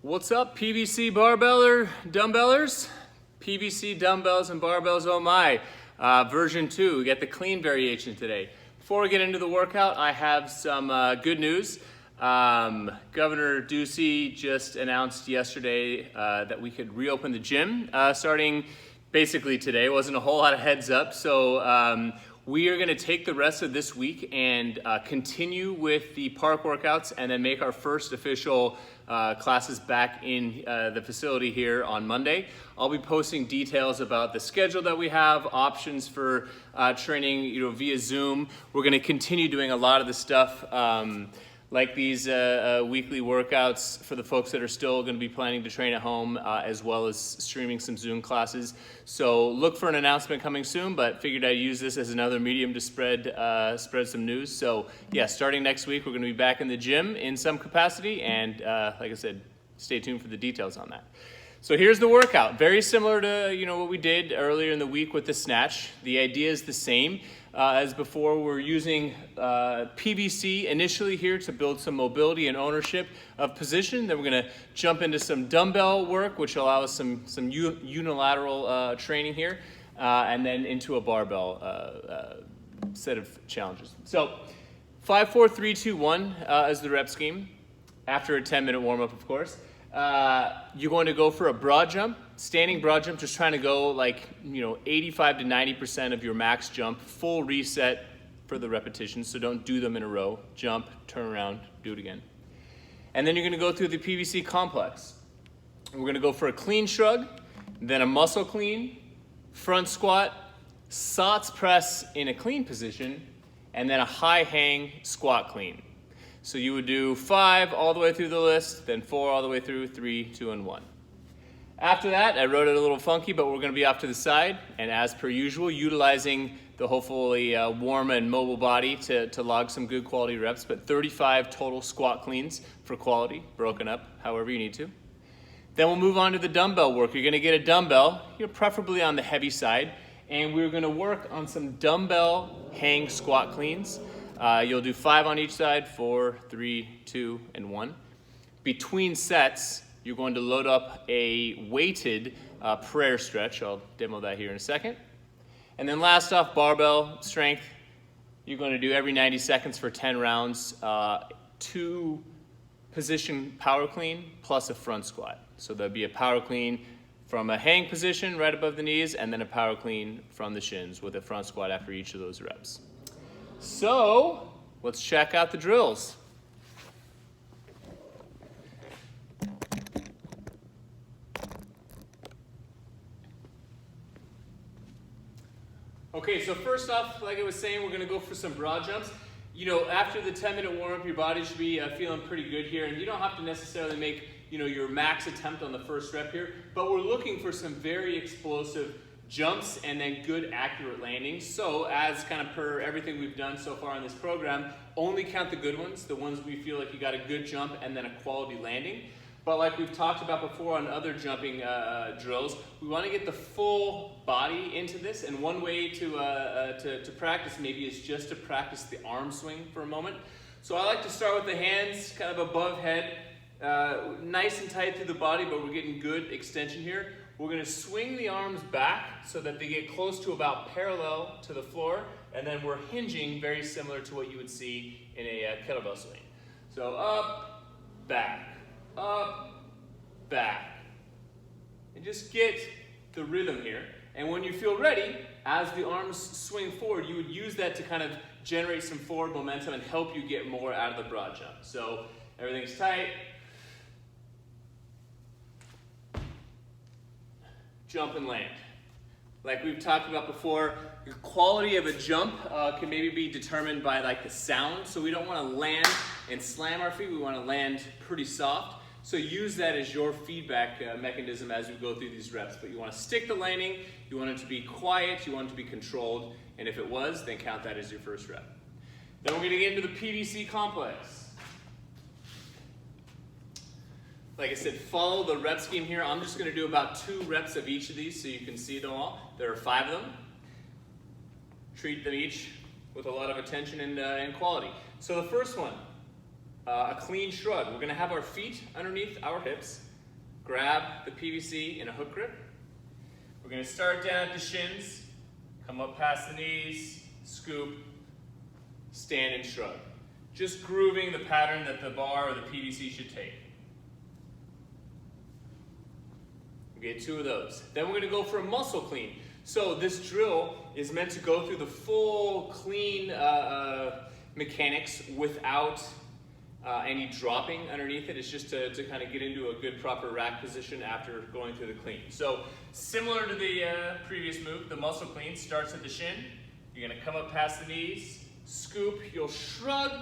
What's up, PVC dumbbellers? PVC dumbbells and barbells, oh my. Version 2, we got the clean variation today. Before we get into the workout, I have some good news. Governor Ducey just announced yesterday that we could reopen the gym starting basically today. It wasn't a whole lot of heads up, so we are gonna take the rest of this week and continue with the park workouts and then make our first official classes back in the facility here on Monday. I'll be posting details about the schedule that we have, options for training, via Zoom. We're gonna continue doing a lot of the stuff like these weekly workouts for the folks that are still going to be planning to train at home, as well as streaming some Zoom classes. So look for an announcement coming soon, but figured I'd use this as another medium to spread some news. So yeah, starting next week, we're going to be back in the gym in some capacity, and like I said, stay tuned for the details on that. So here's the workout. Very similar to what we did earlier in the week with the snatch. The idea is the same. As before, we're using PVC initially here to build some mobility and ownership of position. Then we're going to jump into some dumbbell work, which allows some unilateral training here, and then into a barbell set of challenges. So 5, 4, 3, 2, 1 is the rep scheme. After a 10-minute warm-up, of course. You're going to go for a broad jump, standing broad jump, just trying to go like, 85 to 90% of your max jump, full reset for the repetitions, so don't do them in a row. Jump, turn around, do it again. And then you're gonna go through the PVC complex. We're gonna go for a clean shrug, then a muscle clean, front squat, SOTS press in a clean position, and then a high hang squat clean. So you would do 5 all the way through the list, then 4 all the way through, 3, 2, and 1. After that, I wrote it a little funky, but we're gonna be off to the side, and as per usual, utilizing the hopefully warm and mobile body to log some good quality reps, but 35 total squat cleans for quality, broken up however you need to. Then we'll move on to the dumbbell work. You're gonna get a dumbbell, preferably on the heavy side, and we're gonna work on some dumbbell hang squat cleans. You'll do 5 on each side, 4, 3, 2, and 1. Between sets, you're going to load up a weighted prayer stretch. I'll demo that here in a second. And then last off, barbell strength. You're going to do every 90 seconds for 10 rounds, 2 position power clean plus a front squat. So there'll be a power clean from a hang position right above the knees, and then a power clean from the shins with a front squat after each of those reps. So let's check out the drills. Okay, so first off, like I was saying, we're gonna go for some broad jumps. After the 10-minute warm-up, your body should be feeling pretty good here, and you don't have to necessarily make your max attempt on the first rep here, but we're looking for some very explosive jumps and then good accurate landings. So as kind of per everything we've done so far in this program, only count the good ones, the ones we feel like you got a good jump and then a quality landing. But like we've talked about before on other jumping drills, we want to get the full body into this, and one way to practice maybe is just to practice the arm swing for a moment. So I like to start with the hands kind of above head, nice and tight through the body, but we're getting good extension here. We're going to swing the arms back so that they get close to about parallel to the floor, and then we're hinging very similar to what you would see in a kettlebell swing. So up, back, and just get the rhythm here. And when you feel ready, as the arms swing forward, you would use that to kind of generate some forward momentum and help you get more out of the broad jump. So everything's tight. Jump and land. Like we've talked about before, the quality of a jump can maybe be determined by like the sound. So we don't want to land and slam our feet. We want to land pretty soft. So use that as your feedback mechanism as we go through these reps. But you want to stick the landing. You want it to be quiet. You want it to be controlled. And if it was, then count that as your first rep. Then we're going to get into the PVC complex. Like I said, follow the rep scheme here. I'm just going to do about 2 reps of each of these so you can see them all. There are 5 of them. Treat them each with a lot of attention and quality. So the first one, a clean shrug. We're going to have our feet underneath our hips, grab the PVC in a hook grip. We're going to start down at the shins, come up past the knees, scoop, stand and shrug. Just grooving the pattern that the bar or the PVC should take. We get 2 of those. Then we're going to go for a muscle clean. So this drill is meant to go through the full clean mechanics without any dropping underneath it. It's just to kind of get into a good proper rack position after going through the clean. So similar to the previous move, the muscle clean starts at the shin. You're going to come up past the knees, scoop, you'll shrug,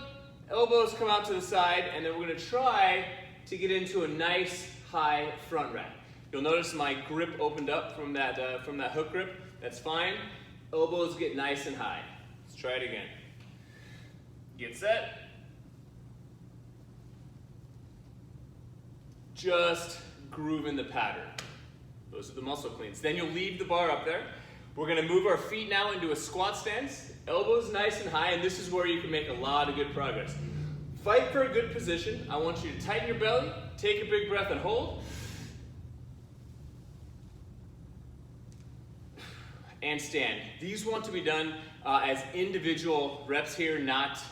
elbows come out to the side, and then we're going to try to get into a nice high front rack. You'll notice my grip opened up from that hook grip. That's fine. Elbows get nice and high. Let's try it again. Get set. Just grooving the pattern. Those are the muscle cleans. Then you'll leave the bar up there. We're going to move our feet now into a squat stance. Elbows nice and high, and this is where you can make a lot of good progress. Fight for a good position. I want you to tighten your belly, take a big breath and hold. And stand. These want to be done as individual reps here, not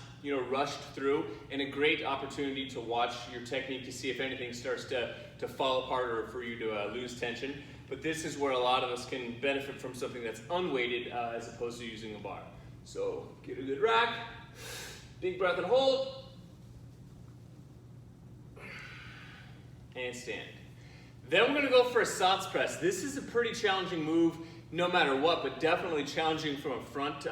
rushed through, and a great opportunity to watch your technique to see if anything starts to fall apart or for you to lose tension. But this is where a lot of us can benefit from something that's unweighted as opposed to using a bar. So get a good rack, big breath and hold, and stand. Then we're going to go for a Sats press. This is a pretty challenging move no matter what, but definitely challenging from a front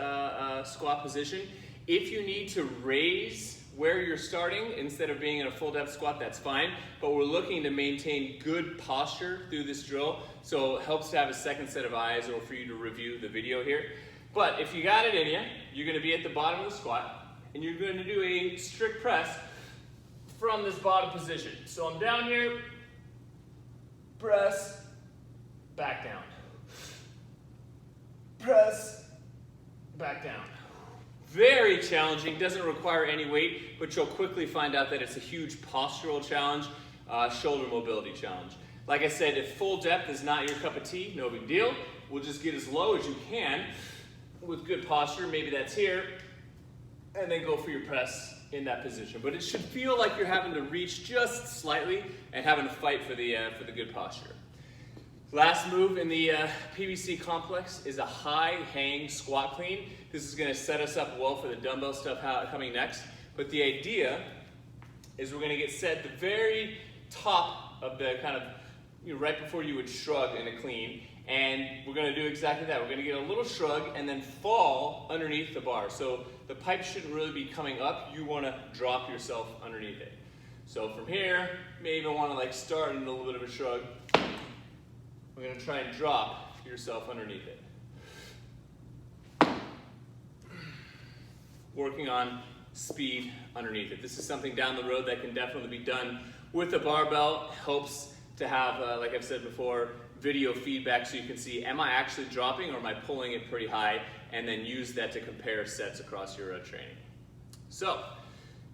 squat position. If you need to raise where you're starting instead of being in a full depth squat, that's fine, but we're looking to maintain good posture through this drill, so it helps to have a second set of eyes or for you to review the video here. But if you got it in you, you're going to be at the bottom of the squat, and you're going to do a strict press from this bottom position. So I'm down here, press, back down. Press, back down. Very challenging, doesn't require any weight, but you'll quickly find out that it's a huge postural challenge, shoulder mobility challenge. Like I said, if full depth is not your cup of tea, no big deal. We'll just get as low as you can with good posture, maybe that's here, and then go for your press in that position. But it should feel like you're having to reach just slightly and having to fight for the good posture. Last move in the PVC complex is a high hang squat clean. This is going to set us up well for the dumbbell stuff coming next. But the idea is we're going to get set at the very top of the kind of, right before you would shrug in a clean. And we're going to do exactly that. We're going to get a little shrug and then fall underneath the bar. So the pipe shouldn't really be coming up. You want to drop yourself underneath it. So from here, you may even want to start in a little bit of a shrug. We're going to try and drop yourself underneath it. Working on speed underneath it. This is something down the road that can definitely be done with a barbell. Helps to have, like I've said before, video feedback so you can see, am I actually dropping or am I pulling it pretty high? And then use that to compare sets across your training. So,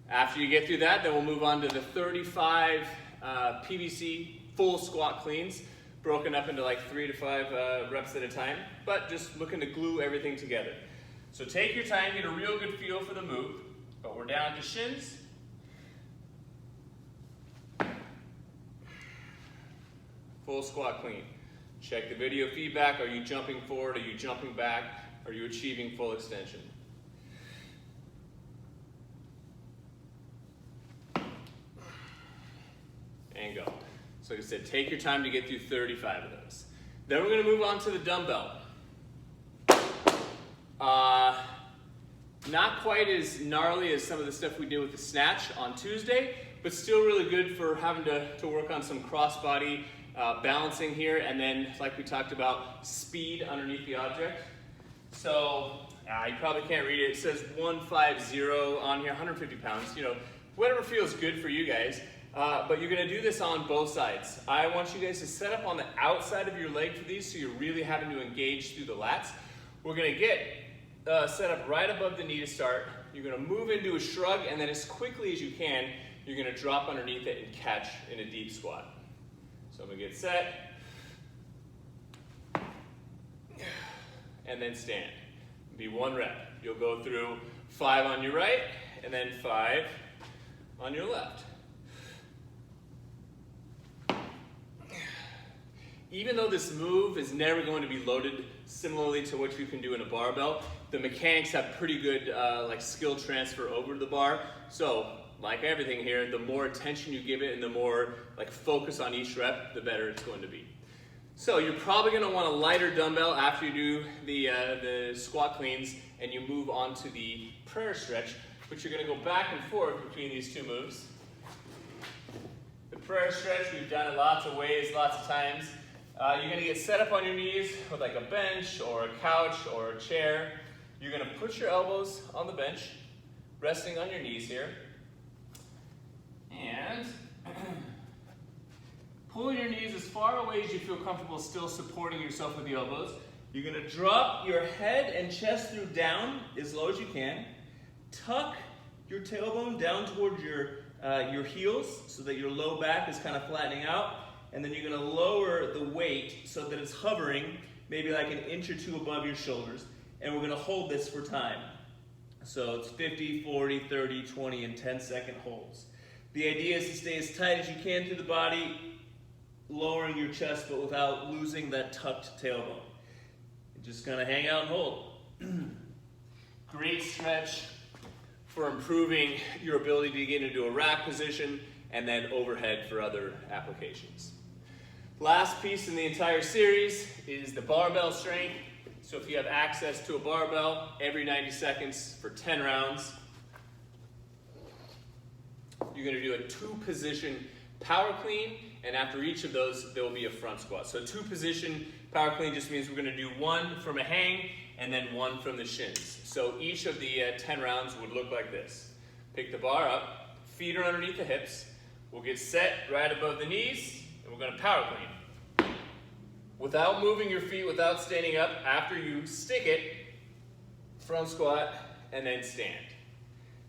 after you get through that, then we'll move on to the 35 PVC full squat cleans, broken up into 3 to 5 reps at a time, but just looking to glue everything together. So take your time, get a real good feel for the move, but we're down to shins. Full squat clean. Check the video feedback. Are you jumping forward? Are you jumping back? Are you achieving full extension? And go. So like I said, take your time to get through 35 of those. Then we're going to move on to the dumbbell. Not quite as gnarly as some of the stuff we did with the snatch on Tuesday, but still really good for having to work on some crossbody balancing here, and then, like we talked about, speed underneath the object. So, you probably can't read it. It says 150 on here, 150 pounds. Whatever feels good for you guys. But you're going to do this on both sides. I want you guys to set up on the outside of your leg for these, so you're really having to engage through the lats. We're going to get set up right above the knee to start. You're going to move into a shrug, and then as quickly as you can, you're going to drop underneath it and catch in a deep squat. So I'm gonna get set, and then stand. Be 1 rep. You'll go through 5 on your right, and then 5 on your left. Even though this move is never going to be loaded similarly to what you can do in a barbell, the mechanics have pretty good like skill transfer over the bar. So, like everything here, the more attention you give it and the more like focus on each rep, the better it's going to be. So you're probably going to want a lighter dumbbell after you do the squat cleans and you move on to the prayer stretch, but you're going to go back and forth between these two moves. The prayer stretch, we've done it lots of ways, lots of times. You're going to get set up on your knees with like a bench or a couch or a chair. You're going to put your elbows on the bench, resting on your knees here. And pull your knees as far away as you feel comfortable, still supporting yourself with the elbows. You're going to drop your head and chest through down as low as you can. Tuck your tailbone down towards your heels so that your low back is kind of flattening out. And then you're going to lower the weight so that it's hovering maybe like an inch or 2 above your shoulders. And we're going to hold this for time. So it's 50, 40, 30, 20, and 10-second holds. The idea is to stay as tight as you can through the body, lowering your chest but without losing that tucked tailbone. And just kind of hang out and hold. Great stretch for improving your ability to get into a rack position and then overhead for other applications. Last piece in the entire series is the barbell strength. So if you have access to a barbell, every 90 seconds for 10 rounds, you're going to do a 2-position power clean, and after each of those, there will be a front squat. So 2-position power clean just means we're going to do 1 from a hang and then 1 from the shins. So each of the 10 rounds would look like this. Pick the bar up, feet are underneath the hips, we'll get set right above the knees, and we're going to power clean. Without moving your feet, without standing up, after you stick it, front squat, and then stand.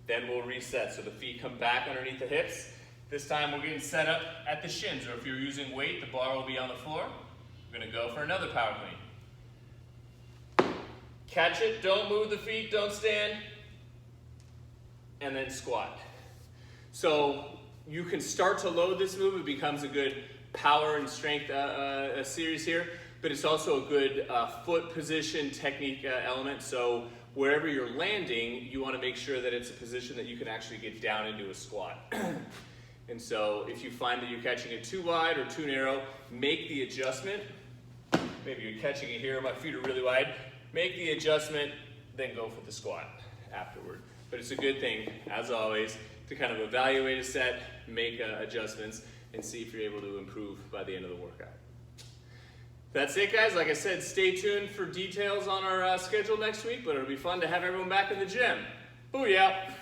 Then we'll reset, so the feet come back underneath the hips. This time we're getting set up at the shins, or if you're using weight, the bar will be on the floor. We're going to go for another power clean. Catch it, don't move the feet, don't stand, and then squat. So you can start to load this move, it becomes a good power and strength series here, but it's also a good foot position technique element. So wherever you're landing, you want to make sure that it's a position that you can actually get down into a squat. And so if you find that you're catching it too wide or too narrow, make the adjustment. Maybe you're catching it here, my feet are really wide. Make the adjustment, then go for the squat afterward. But it's a good thing, as always, to kind of evaluate a set, make adjustments, and see if you're able to improve by the end of the workout. That's it, guys. Like I said, stay tuned for details on our schedule next week, but it'll be fun to have everyone back in the gym. Booyah!